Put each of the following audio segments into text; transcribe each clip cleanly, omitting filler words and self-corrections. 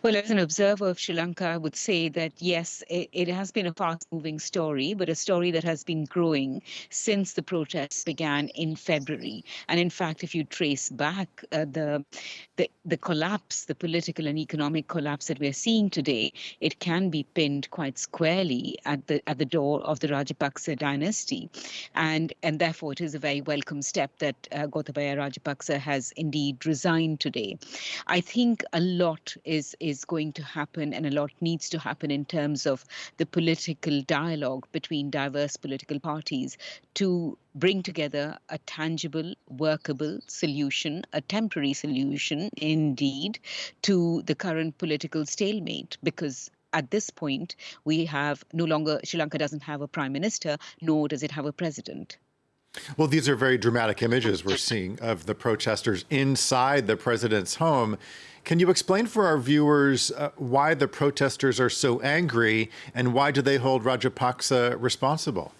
Well, as an observer of Sri Lanka, I would say that yes, it has been a fast-moving story, but a story that has been growing since the protests began in February. And in fact, if you trace back the collapse, the political and economic collapse that we're seeing today, it can be pinned quite squarely at the door of the Rajapaksa dynasty, and therefore it is a very welcome step that Gotabaya Rajapaksa has indeed resigned today. I think a lot is going to happen, and a lot needs to happen in terms of the political dialogue between diverse political parties to bring together a tangible, workable solution, a temporary solution indeed, to the current political stalemate. Because at this point, we have no longer, Sri Lanka doesn't have a prime minister, nor does it have a president. Well, these are very dramatic images we're seeing of the protesters inside the president's home. Can you explain for our viewers why the protesters are so angry, and why do they hold Rajapaksa responsible?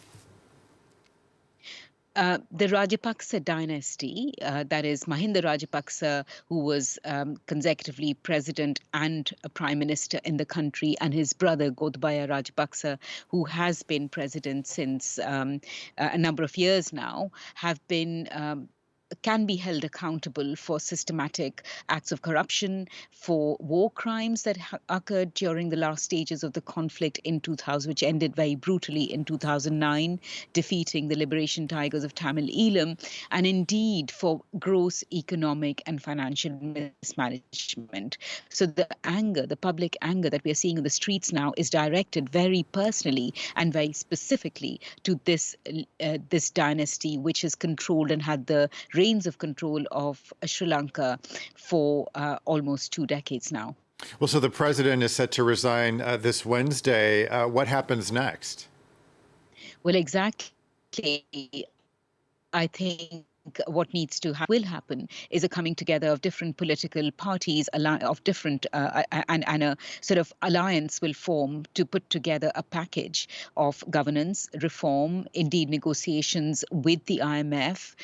The Rajapaksa dynasty, that is Mahinda Rajapaksa, who was consecutively president and a prime minister in the country, and his brother Gotabaya Rajapaksa, who has been president since a number of years now, have been can be held accountable for systematic acts of corruption, for war crimes that occurred during the last stages of the conflict in 2000, which ended very brutally in 2009, defeating the Liberation Tigers of Tamil Eelam, and indeed for gross economic and financial mismanagement. So the anger, the public anger that we are seeing in the streets now is directed very personally and very specifically to this dynasty, which has controlled and had the reins of control of Sri Lanka for almost 2 decades now. Well, so the president is set to resign this Wednesday. What happens next? Well, exactly. I think what needs to will happen is a coming together of different political parties, of different and a sort of alliance will form to put together a package of governance reform, indeed negotiations with the IMF.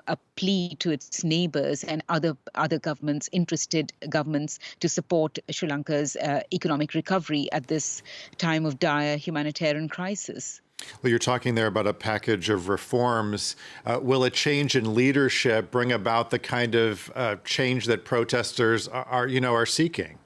A plea to its neighbors and other governments, interested governments, to support Sri Lanka's economic recovery at this time of dire humanitarian crisis. Well, you're talking there about a package of reforms. Will a change in leadership bring about the kind of change that protesters are seeking?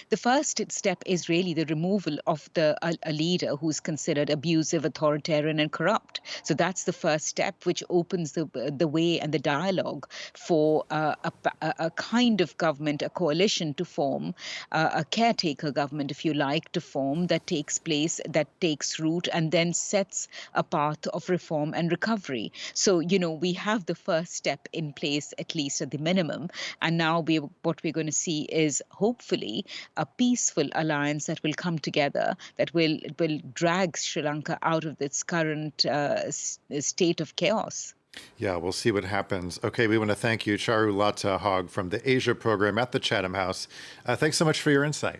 The first step is really the removal of a leader who's considered abusive, authoritarian, and corrupt. So that's the first step, which opens the way and the dialogue for a kind of government, a coalition to form, a caretaker government, if you like, to form that takes place, that takes root, and then sets a path of reform and recovery. So, we have the first step in place, at least at the minimum. And now what we're going to see is hopefully a peaceful alliance that will come together, that will drag Sri Lanka out of its current state of chaos. Yeah, we'll see what happens. Okay, we want to thank you, Charulata Hogg from the Asia program at the Chatham House. Thanks so much for your insight.